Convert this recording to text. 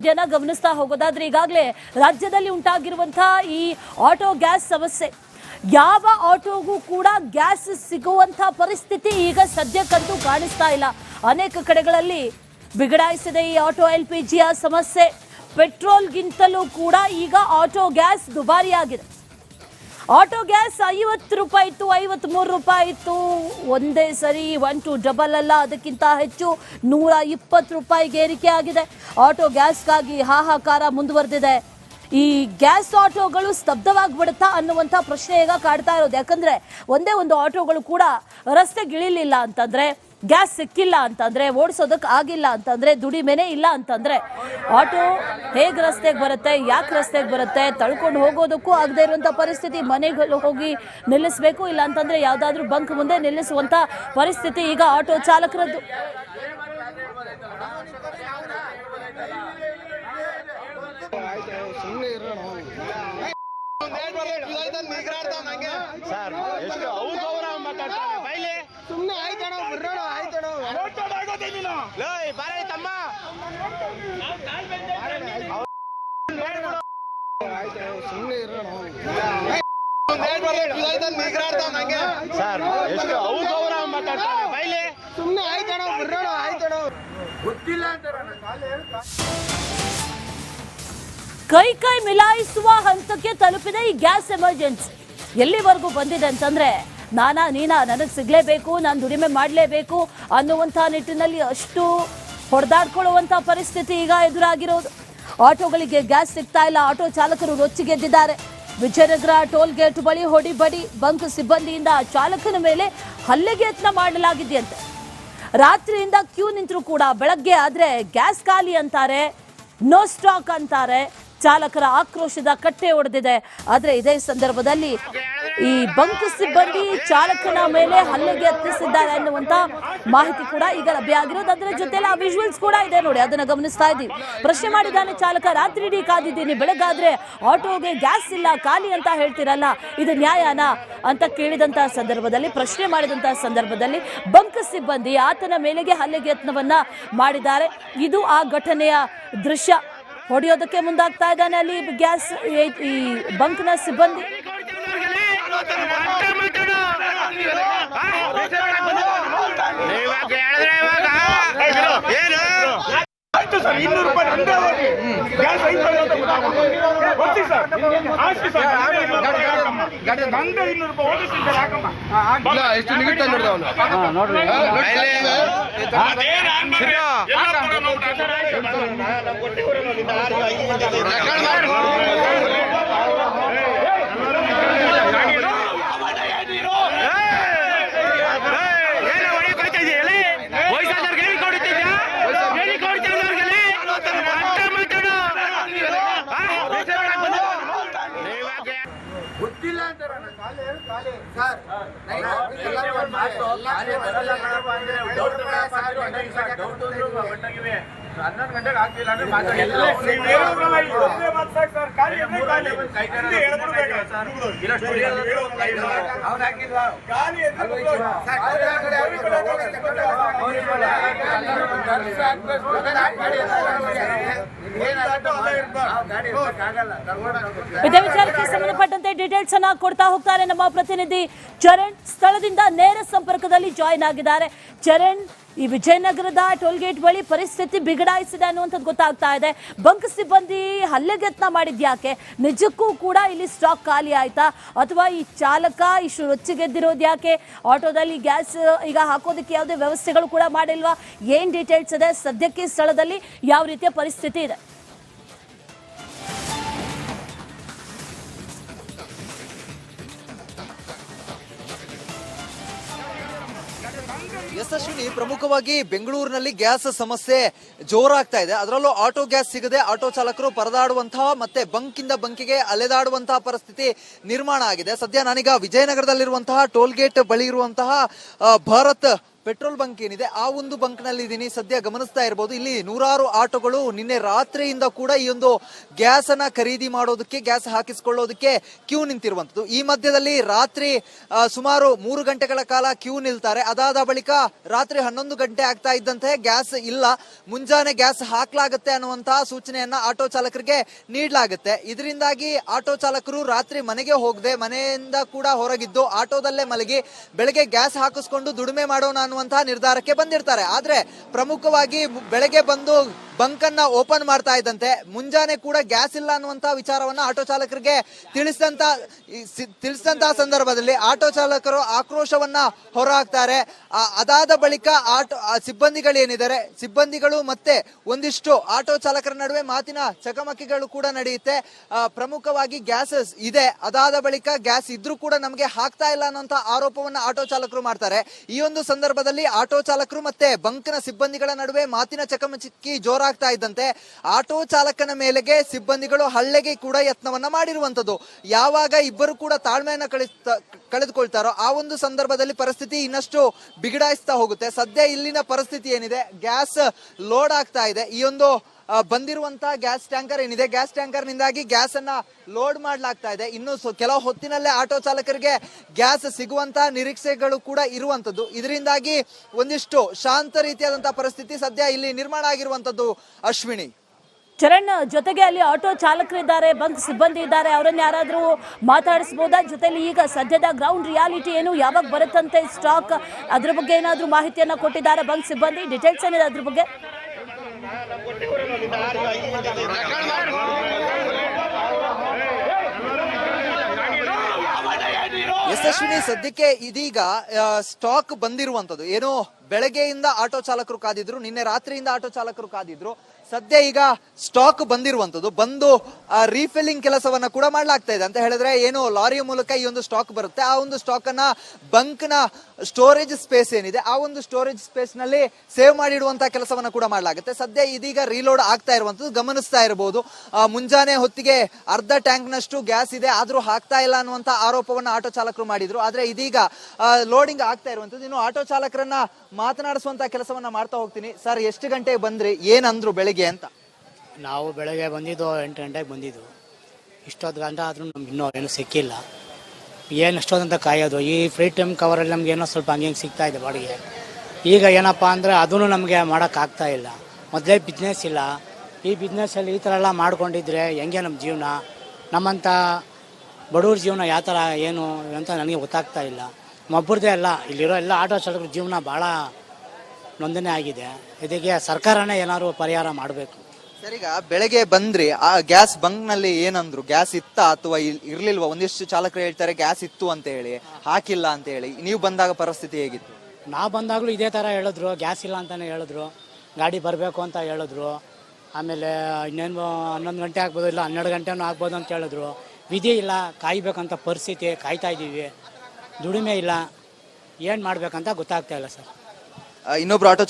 ಸುದ್ದಿಯನ್ನ ಗಮನಿಸ್ತಾ ಹೋಗೋದಾದ್ರೆ ಈಗಾಗಲೇ ರಾಜ್ಯದಲ್ಲಿ ಉಂಟಾಗಿರುವಂತಹ ಈ ಆಟೋ ಗ್ಯಾಸ್ ಸಮಸ್ಯೆ, ಯಾವ ಆಟೋಗೂ ಕೂಡ ಗ್ಯಾಸ್ ಸಿಗುವಂತ ಪರಿಸ್ಥಿತಿ ಈಗ ಸದ್ಯಕ್ಕಂತೂ ಕಾಣಿಸ್ತಾ ಇಲ್ಲ. ಅನೇಕ ಕಡೆಗಳಲ್ಲಿ ಬಿಗಡಾಯಿಸಿದೆ ಈ ಆಟೋ LPGಯ ಸಮಸ್ಯೆ. ಪೆಟ್ರೋಲ್ಗಿಂತಲೂ ಕೂಡ ಈಗ ಆಟೋ ಗ್ಯಾಸ್ ದುಬಾರಿಯಾಗಿದೆ. ಆಟೋ ಗ್ಯಾಸ್ 50 ರೂಪಾಯಿ ಇತ್ತು, 53 ರೂಪಾಯಿ ಇತ್ತು. ಒಂದೇ ಸರಿ 1 to ಡಬಲ್ ಅಲ್ಲ, ಅದಕ್ಕಿಂತ ಹೆಚ್ಚು 120 ರೂಪಾಯಿಗೆ ಏರಿಕೆ ಆಗಿದೆ. ಆಟೋ ಗ್ಯಾಸ್ಗಾಗಿ ಹಾಹಾಕಾರ ಮುಂದುವರೆದಿದೆ. ಈ ಗ್ಯಾಸ್ ಆಟೋಗಳು ಸ್ತಬ್ಧವಾಗ್ಬಿಡುತ್ತಾ ಅನ್ನುವಂಥ ಪ್ರಶ್ನೆ ಈಗ ಕಾಡ್ತಾ ಇರೋದು. ಯಾಕಂದ್ರೆ ಒಂದೇ ಒಂದು ಆಟೋಗಳು ಕೂಡ ರಸ್ತೆಗಿಳಿಲಿಲ್ಲ ಅಂತಂದ್ರೆ, ಗ್ಯಾಸ್ ಸಿಕ್ಕಿಲ್ಲ ಅಂತಂದ್ರೆ, ಓಡಿಸೋದಕ್ಕೆ ಆಗಿಲ್ಲ ಅಂತಂದ್ರೆ, ದುಡಿಮೆನೆ ಇಲ್ಲ ಅಂತಂದ್ರೆ ಆಟೋ ಹೇಗೆ ರಸ್ತೆಗೆ ಬರುತ್ತೆ, ಯಾಕೆ ರಸ್ತೆಗೆ ಬರುತ್ತೆ, ತಳ್ಕೊಂಡು ಹೋಗೋದಕ್ಕೂ ಆಗದೆ ಇರುವಂಥ ಪರಿಸ್ಥಿತಿ. ಮನೆಗಳು ಹೋಗಿ ನಿಲ್ಲಿಸಬೇಕು, ಇಲ್ಲ ಅಂತಂದ್ರೆ ಯಾವುದಾದ್ರೂ ಬಂಕ್ ಮುಂದೆ ನಿಲ್ಲಿಸುವಂಥ ಪರಿಸ್ಥಿತಿ ಈಗ ಆಟೋ ಚಾಲಕರದ್ದು. ಕೈ ಕೈ ಮಿಲಾಯಿಸುವ ಹಂತಕ್ಕೆ ತಲುಪಿದೆ ಈ ಗ್ಯಾಸ್ ಎಮರ್ಜೆನ್ಸಿ. ಎಲ್ಲಿವರೆಗೂ ಬಂದಿದೆ ಅಂತಂದ್ರೆ, ನಾನಾ ನೀನಾ, ನನಗೆ ಸಿಗ್ಲೇಬೇಕು, ನಾನು ದುಡಿಮೆ ಮಾಡಲೇಬೇಕು ಅನ್ನುವಂಥ ನಿಟ್ಟಿನಲ್ಲಿ ಅಷ್ಟು ಹೊಡೆದಾಡ್ಕೊಳ್ಳುವಂಥ ಪರಿಸ್ಥಿತಿ ಈಗ ಎದುರಾಗಿರೋದು. ಆಟೋಗಳಿಗೆ ಗ್ಯಾಸ್ ಸಿಗ್ತಾ ಇಲ್ಲ. ಆಟೋ ಚಾಲಕರು ರೊಚ್ಚಿಗೆದ್ದಿದ್ದಾರೆ. ವಿಜಯನಗರ ಟೋಲ್ ಗೇಟ್ ಬಳಿ ಹೊಡಿಬಡಿ ಬಂಕ್ ಸಿಬ್ಬಂದಿಯಿಂದ ಚಾಲಕನ ಮೇಲೆ ಹಲ್ಲೆಗೆ ಯತ್ನ ಮಾಡಲಾಗಿದೆಯಂತೆ. ರಾತ್ರಿಯಿಂದ ಕ್ಯೂ ನಿಂತರೂ ಕೂಡ ಬೆಳಗ್ಗೆ ಆದ್ರೆ ಗ್ಯಾಸ್ ಖಾಲಿ ಅಂತಾರೆ, ನೋ ಸ್ಟಾಕ್ ಅಂತಾರೆ. ಚಾಲಕರ ಆಕ್ರೋಶದ ಕಟ್ಟೆ ಒಡೆದಿದೆ. ಆದರೆ ಇದೇ ಸಂದರ್ಭದಲ್ಲಿ ಈ ಬಂಕ್ ಸಿಬ್ಬಂದಿ ಚಾಲಕನ ಮೇಲೆ ಹಲ್ಲೆಗೆ ಯತ್ನಿಸಿದ್ದಾರೆ ಅನ್ನುವಂತ ಮಾಹಿತಿ ಕೂಡ ಈಗ ಲಭ್ಯ ಆಗಿರೋದು. ಅದರ ಜೊತೆಲಿ ಆ ವಿಜುವಲ್ಸ್ ಕೂಡ ಇದೆ ನೋಡಿ, ಅದನ್ನ ಗಮನಿಸ್ತಾ ಇದ್ದೀವಿ. ಪ್ರಶ್ನೆ ಮಾಡಿದ್ದಾನೆ ಚಾಲಕ, ರಾತ್ರಿ ಇಡೀ ಕಾದಿದ್ದೀನಿ, ಬೆಳಗಾದ್ರೆ ಆಟೋಗೆ ಗ್ಯಾಸ್ ಇಲ್ಲ, ಖಾಲಿ ಅಂತ ಹೇಳ್ತಿರಲ್ಲ, ಇದು ನ್ಯಾಯನಾ ಅಂತ ಕೇಳಿದಂತಹ ಸಂದರ್ಭದಲ್ಲಿ, ಪ್ರಶ್ನೆ ಮಾಡಿದಂತಹ ಸಂದರ್ಭದಲ್ಲಿ ಬಂಕ್ ಸಿಬ್ಬಂದಿ ಆತನ ಮೇಲೆಗೆ ಹಲ್ಲೆಗೆ ಯತ್ನವನ್ನ ಮಾಡಿದ್ದಾರೆ. ಇದು ಆ ಘಟನೆಯ ದೃಶ್ಯ. ಹೊಡೆಯೋದಕ್ಕೆ ಮುಂದಾಗ್ತಾ ಇದ್ದಾನೆ ಅಲ್ಲಿ ಗ್ಯಾಸ್ ಈ ಬಂಕ್ನ ಸಿಬ್ಬಂದಿ. ಎಷ್ಟು ನಿಗಟ್ಟ ನೋಡ್ರಿ ಇದೇ ವಿಚಾರಕ್ಕೆ ಸಂಬಂಧಪಟ್ಟಂತೆ ಡೀಟೇಲ್ಸ್ ಅನ್ನ ಕೊಡ್ತಾ ಹೋಗ್ತಾರೆ ನಮ್ಮ ಪ್ರತಿನಿಧಿ ಚರಣ್. ಸ್ಥಳದಿಂದ ನೇರ ಸಂಪರ್ಕದಲ್ಲಿ ಜಾಯಿನ್ ಆಗಿದ್ದಾರೆ. ಚರಣ್, ಈ ವಿಜಯನಗರದ ಟೋಲ್ಗೇಟ್ ಬಳಿ ಪರಿಸ್ಥಿತಿ ಬಿಗಡಾಯಿಸಿದೆ ಅನ್ನುವಂಥದ್ದು ಗೊತ್ತಾಗ್ತಾ ಇದೆ. ಬಂಕ್ ಸಿಬ್ಬಂದಿ ಹಲ್ಲೆಗೆ ಯತ್ನ ಮಾಡಿದ್ಯಾಕೆ? ನಿಜಕ್ಕೂ ಕೂಡ ಇಲ್ಲಿ ಸ್ಟಾಕ್ ಖಾಲಿ ಆಯ್ತಾ, ಅಥವಾ ಈ ಚಾಲಕ ಇಷ್ಟು ರೊಚ್ಚಿಗೆದ್ದಿರೋದು ಯಾಕೆ? ಆಟೋದಲ್ಲಿ ಗ್ಯಾಸ್ ಈಗ ಹಾಕೋದಕ್ಕೆ ಯಾವುದೇ ವ್ಯವಸ್ಥೆಗಳು ಕೂಡ ಮಾಡಿಲ್ವಾ? ಏನ್ ಡೀಟೇಲ್ಸ್ ಇದೆ ಸದ್ಯಕ್ಕೆ ಸ್ಥಳದಲ್ಲಿ, ಯಾವ ರೀತಿಯ ಪರಿಸ್ಥಿತಿ ಇದೆ? ಯಶಸ್ವಿನಿ, ಪ್ರಮುಖವಾಗಿ ಬೆಂಗಳೂರಿನಲ್ಲಿ ಗ್ಯಾಸ್ ಸಮಸ್ಯೆ ಜೋರಾಗ್ತಾ ಇದೆ. ಅದರಲ್ಲೂ ಆಟೋ ಗ್ಯಾಸ್ ಸಿಗದೆ ಆಟೋ ಚಾಲಕರು ಪರದಾಡುವಂತಹ ಮತ್ತೆ ಬಂಕಿಂದ ಬಂಕಿಗೆ ಅಲೆದಾಡುವಂತಹ ಪರಿಸ್ಥಿತಿ ನಿರ್ಮಾಣ ಆಗಿದೆ. ಸದ್ಯ ನಾನೀಗ ವಿಜಯನಗರದಲ್ಲಿರುವಂತಹ ಟೋಲ್ ಗೇಟ್ ಬಳಿ ಇರುವಂತಹ ಭಾರತ್ ಪೆಟ್ರೋಲ್ ಬಂಕ್ ಏನಿದೆ ಆ ಒಂದು ಬಂಕ್ ನಲ್ಲಿ ಇದೀನಿ. ಸದ್ಯ ಗಮನಿಸ್ತಾ ಇರಬಹುದು ಇಲ್ಲಿ ನೂರಾರು ಆಟೋಗಳು ನಿನ್ನೆ ರಾತ್ರಿಯಿಂದ ಕೂಡ ಈ ಒಂದು ಗ್ಯಾಸ್ ಅನ್ನ ಖರೀದಿ ಮಾಡೋದಕ್ಕೆ, ಗ್ಯಾಸ್ ಹಾಕಿಸ್ಕೊಳ್ಳೋದಕ್ಕೆ ಕ್ಯೂ ನಿಂತಿರುವಂತದ್ದು. ಈ ಮಧ್ಯದಲ್ಲಿ ರಾತ್ರಿ ಸುಮಾರು 3 ಗಂಟೆಗಳ ಕಾಲ ಕ್ಯೂ ನಿಲ್ತಾರೆ. ಅದಾದ ಬಳಿಕ ರಾತ್ರಿ 11 ಗಂಟೆ ಆಗ್ತಾ ಇದ್ದಂತೆ ಗ್ಯಾಸ್ ಇಲ್ಲ, ಮುಂಜಾನೆ ಗ್ಯಾಸ್ ಹಾಕ್ಲಾಗತ್ತೆ ಅನ್ನುವಂತಹ ಸೂಚನೆಯನ್ನ ಆಟೋ ಚಾಲಕರಿಗೆ ನೀಡಲಾಗುತ್ತೆ. ಇದರಿಂದಾಗಿ ಆಟೋ ಚಾಲಕರು ರಾತ್ರಿ ಮನೆಗೆ ಹೋಗದೆ ಮನೆಯಿಂದ ಕೂಡ ಹೊರಗಿದ್ದು ಆಟೋದಲ್ಲೇ ಮಲಗಿ ಬೆಳಗ್ಗೆ ಗ್ಯಾಸ್ ಹಾಕಿಸ್ಕೊಂಡು ದುಡಿಮೆ ಮಾಡೋಣ ಅನ್ನುವಂತಹ ನಿರ್ಧಾರಕ್ಕೆ ಬಂದಿರ್ತಾರೆ. ಆದ್ರೆ ಪ್ರಮುಖವಾಗಿ ಬೆಳಗ್ಗೆ ಬಂದು ಬಂಕ್ ಅನ್ನ ಓಪನ್ ಮಾಡ್ತಾ ಇದ್ದಂತೆ ಮುಂಜಾನೆ ಕೂಡ ಗ್ಯಾಸ್ ಇಲ್ಲ ಅನ್ನುವಂತಹ ವಿಚಾರವನ್ನ ಆಟೋ ಚಾಲಕರಿಗೆ ತಿಳಿಸಿದಂತಹ ಸಂದರ್ಭದಲ್ಲಿ ಆಟೋ ಚಾಲಕರು ಆಕ್ರೋಶವನ್ನ ಹೊರಹಾಕ್ತಾರೆ. ಅದಾದ ಬಳಿಕ ಸಿಬ್ಬಂದಿಗಳು ಏನಿದ್ದಾರೆ, ಸಿಬ್ಬಂದಿಗಳು ಮತ್ತೆ ಒಂದಿಷ್ಟು ಆಟೋ ಚಾಲಕರ ನಡುವೆ ಮಾತಿನ ಚಕಮಕಿಗಳು ಕೂಡ ನಡೆಯುತ್ತೆ. ಪ್ರಮುಖವಾಗಿ ಗ್ಯಾಸ್ ಇದೆ, ಅದಾದ ಬಳಿಕ ಗ್ಯಾಸ್ ಇದ್ರೂ ಕೂಡ ನಮಗೆ ಹಾಕ್ತಾ ಇಲ್ಲ ಅನ್ನೋಂತ ಆರೋಪವನ್ನ ಆಟೋ ಚಾಲಕರು ಮಾಡ್ತಾರೆ. ಈ ಒಂದು ಸಂದರ್ಭದಲ್ಲಿ ಆಟೋ ಚಾಲಕರು ಮತ್ತೆ ಬಂಕ್ನ ಸಿಬ್ಬಂದಿಗಳ ನಡುವೆ ಮಾತಿನ ಚಕಮಕಿ ಜೋರಾಗ್ತಾ ಇದ್ದಂತೆ ಆಟೋ ಚಾಲಕನ ಮೇಲೆಗೆ ಸಿಬ್ಬಂದಿಗಳು ಹಲ್ಲೆಗೆ ಕೂಡ ಯತ್ನವನ್ನ ಮಾಡಿರುವಂತದ್ದು. ಯಾವಾಗ ಇಬ್ಬರು ಕೂಡ ತಾಳ್ಮೆಯನ್ನ ಕಳೆದುಕೊಳ್ತಾರೋ ಆ ಒಂದು ಸಂದರ್ಭದಲ್ಲಿ ಪರಿಸ್ಥಿತಿ ಇನ್ನಷ್ಟು ಬಿಗಡಾಯಿಸ್ತಾ ಹೋಗುತ್ತೆ. ಸದ್ಯ ಇಲ್ಲಿನ ಪರಿಸ್ಥಿತಿ ಏನಿದೆ, ಗ್ಯಾಸ್ ಲೋಡ್ ಆಗ್ತಾ ಇದೆ. ಈ ಒಂದು ಬಂದಿರುವಂತಹ ಗ್ಯಾಸ್ ಟ್ಯಾಂಕರ್ ಏನಿದೆ, ಗ್ಯಾಸ್ ಟ್ಯಾಂಕರ್ ನಿಂದಾಗಿ ಗ್ಯಾಸ್ ಅನ್ನ ಲೋಡ್ ಮಾಡಲಾಗ್ತಾ ಇದೆ. ಇನ್ನು ಕೆಲವು ಹೊತ್ತಿನಲ್ಲೇ ಆಟೋ ಚಾಲಕರಿಗೆ ಗ್ಯಾಸ್ ಸಿಗುವಂತಹ ನಿರೀಕ್ಷೆಗಳು ಕೂಡ ಇರುವಂತದ್ದು. ಇದರಿಂದಾಗಿ ಒಂದಿಷ್ಟು ಶಾಂತ ರೀತಿಯಾದಂತಹ ಪರಿಸ್ಥಿತಿ ಸದ್ಯ ಇಲ್ಲಿ ನಿರ್ಮಾಣ ಆಗಿರುವಂತದ್ದು. ಅಶ್ವಿನಿ, ಚರಣ್, ಜೊತೆಗೆ ಅಲ್ಲಿ ಆಟೋ ಚಾಲಕರಿದ್ದಾರೆ, ಬಂಕ್ ಸಿಬ್ಬಂದಿ ಇದ್ದಾರೆ, ಅವರನ್ನ ಯಾರಾದ್ರೂ ಮಾತಾಡಿಸಬಹುದಾ? ಜೊತೆಲಿ ಈಗ ಸದ್ಯದ ಗ್ರೌಂಡ್ ರಿಯಾಲಿಟಿ ಏನು, ಯಾವಾಗ ಬರುತ್ತಂತೆ ಸ್ಟಾಕ್, ಅದ್ರ ಬಗ್ಗೆ ಏನಾದ್ರೂ ಮಾಹಿತಿಯನ್ನ ಕೊಟ್ಟಿದ್ದಾರೆ ಬಂಕ್ ಸಿಬ್ಬಂದಿ? ಡೀಟೇಲ್ಸ್ ಏನಿದೆ ಅದ್ರ ಬಗ್ಗೆ? ಯಶಸ್ವಿನಿ, ಸದ್ಯಕ್ಕೆ ಇದೀಗ ಸ್ಟಾಕ್ ಬಂದಿರುವಂತದ್ದು ಏನು, ಬೆಳಗ್ಗೆಯಿಂದ ಆಟೋ ಚಾಲಕರು ಕಾದಿದ್ರು, ನಿನ್ನೆ ರಾತ್ರಿಯಿಂದ ಆಟೋ ಚಾಲಕರು ಕಾದಿದ್ರು. ಸದ್ಯ ಈಗ ಸ್ಟಾಕ್ ಬಂದಿರುವಂತದ್ದು, ಬಂದು ರೀಫಿಲ್ಲಿಂಗ್ ಕೆಲಸವನ್ನ ಕೂಡ ಮಾಡ್ಲಾಗ್ತಾ ಇದೆ. ಅಂತ ಹೇಳಿದ್ರೆ ಏನು, ಲಾರಿಯ ಮೂಲಕ ಈ ಒಂದು ಸ್ಟಾಕ್ ಬರುತ್ತೆ. ಆ ಒಂದು ಸ್ಟಾಕ್ ಅನ್ನ ಬಂಕ್ ನ ಸ್ಟೋರೇಜ್ ಸ್ಪೇಸ್ ಏನಿದೆ ಆ ಒಂದು ಸ್ಟೋರೇಜ್ ಸ್ಪೇಸ್ ನಲ್ಲಿ ಸೇವ್ ಮಾಡಿಡುವಂತಹ ಕೆಲಸವನ್ನ ಕೂಡ ಮಾಡ್ಲಾಗುತ್ತೆ. ಸದ್ಯ ಇದೀಗ ರೀಲೋಡ್ ಆಗ್ತಾ ಇರುವಂತದ್ದು ಗಮನಿಸ್ತಾ ಇರಬಹುದು. ಮುಂಜಾನೆ ಹೊತ್ತಿಗೆ ಅರ್ಧ ಟ್ಯಾಂಕ್ ನಷ್ಟು ಗ್ಯಾಸ್ ಇದೆ, ಆದ್ರೂ ಹಾಕ್ತಾ ಇಲ್ಲ ಅನ್ನುವಂತ ಆರೋಪವನ್ನ ಆಟೋ ಚಾಲಕರು ಮಾಡಿದ್ರು. ಆದ್ರೆ ಇದೀಗ ಲೋಡಿಂಗ್ ಆಗ್ತಾ ಇರುವಂತದ್ದು. ಇನ್ನು ಆಟೋ ಚಾಲಕರನ್ನ ಮಾತನಾಡಿಸುವಂತ ಕೆಲಸವನ್ನ ಮಾಡ್ತಾ ಹೋಗ್ತೀನಿ. ಸರ್, ಎಷ್ಟು ಗಂಟೆಗೆ ಬಂದ್ರಿ, ಏನಂದ್ರು ಬೆಳಿಗ್ಗೆ ಅಂತ? ನಾವು ಬೆಳಗ್ಗೆ ಬಂದಿದ್ದು 8 ಗಂಟೆಗೆ ಬಂದಿದ್ದು. ಇಷ್ಟೊತ್ತು ಗಂಟೆ ಆದ್ರೂ ನಮ್ಗೆ ಇನ್ನೂ ಏನು ಸಿಕ್ಕಿಲ್ಲ. ಏನು ಎಷ್ಟೊಂದಂತ ಕಾಯೋದು. ಈ ಫ್ರೀ ಟೈಮ್ ಕವರಲ್ಲಿ ನಮ್ಗೆ ಏನೋ ಸ್ವಲ್ಪ ಹಂಗೆ ಸಿಗ್ತಾ ಇದೆ ಬಾಡಿಗೆ. ಈಗ ಏನಪ್ಪ ಅಂದರೆ ಅದನ್ನು ನಮಗೆ ಮಾಡೋಕ್ಕಾಗ್ತಾ ಇಲ್ಲ. ಮೊದಲೇ ಬಿಸ್ನೆಸ್ ಇಲ್ಲ. ಈ ಬಿಸ್ನೆಸ್ಸಲ್ಲಿ ಈ ಥರ ಎಲ್ಲ ಮಾಡ್ಕೊಂಡಿದ್ರೆ ಹೆಂಗೆ ನಮ್ಮ ಜೀವನ, ನಮ್ಮಂಥ ಬಡವ್ರ ಜೀವನ ಯಾವ ಥರ ಏನು ಅಂತ ನನಗೆ ಗೊತ್ತಾಗ್ತಾ ಇಲ್ಲ. ಒಬ್ಬರದೇ ಅಲ್ಲ, ಇಲ್ಲಿರೋ ಎಲ್ಲ ಆಟೋ ಚಾಲಕರ ಜೀವನ ಭಾಳ ನೋಂದಣಿ ಆಗಿದೆ. ಇದಕ್ಕೆ ಸರ್ಕಾರನೇ ಏನಾದ್ರು ಪರಿಹಾರ ಮಾಡಬೇಕು. ಸರ್, ಈಗ ಬೆಳಗ್ಗೆ ಬಂದ್ರಿ, ಆ ಗ್ಯಾಸ್ ಬಂಕ್ ನಲ್ಲಿ ಏನಂದ್ರು, ಗ್ಯಾಸ್ ಇತ್ತಾ ಅಥವಾ ಇರ್ಲಿಲ್ವಾ? ಒಂದಿಷ್ಟು ಚಾಲಕರು ಹೇಳ್ತಾರೆ ಗ್ಯಾಸ್ ಇತ್ತು ಅಂತ ಹೇಳಿ, ಹಾಕಿಲ್ಲ ಅಂತ ಹೇಳಿ. ನೀವು ಬಂದಾಗ ಪರಿಸ್ಥಿತಿ ಹೇಗಿತ್ತು? ನಾವು ಬಂದಾಗಲೂ ಇದೇ ಥರ ಹೇಳಿದ್ರು, ಗ್ಯಾಸ್ ಇಲ್ಲ ಅಂತಲೇ ಹೇಳಿದ್ರು, ಗಾಡಿ ಬರಬೇಕು ಅಂತ ಹೇಳಿದ್ರು. ಆಮೇಲೆ ಇನ್ನೇನು 11 ಗಂಟೆ ಆಗ್ಬೋದು, ಇಲ್ಲ 12 ಗಂಟೆನೂ ಆಗ್ಬೋದು ಅಂತ ಹೇಳಿದ್ರು. ವಿಧಿ ಇಲ್ಲ, ಕಾಯ್ಬೇಕಂತ ಪರಿಸ್ಥಿತಿ, ಕಾಯ್ತಾ ಇದ್ದೀವಿ. ದುಡಿಮೆ ಇಲ್ಲ, ಏನು ಮಾಡಬೇಕಂತ ಗೊತ್ತಾಗ್ತಾ ಇಲ್ಲ ಸರ್. ಇನ್ನೊಬ್ರು ಆಟೋ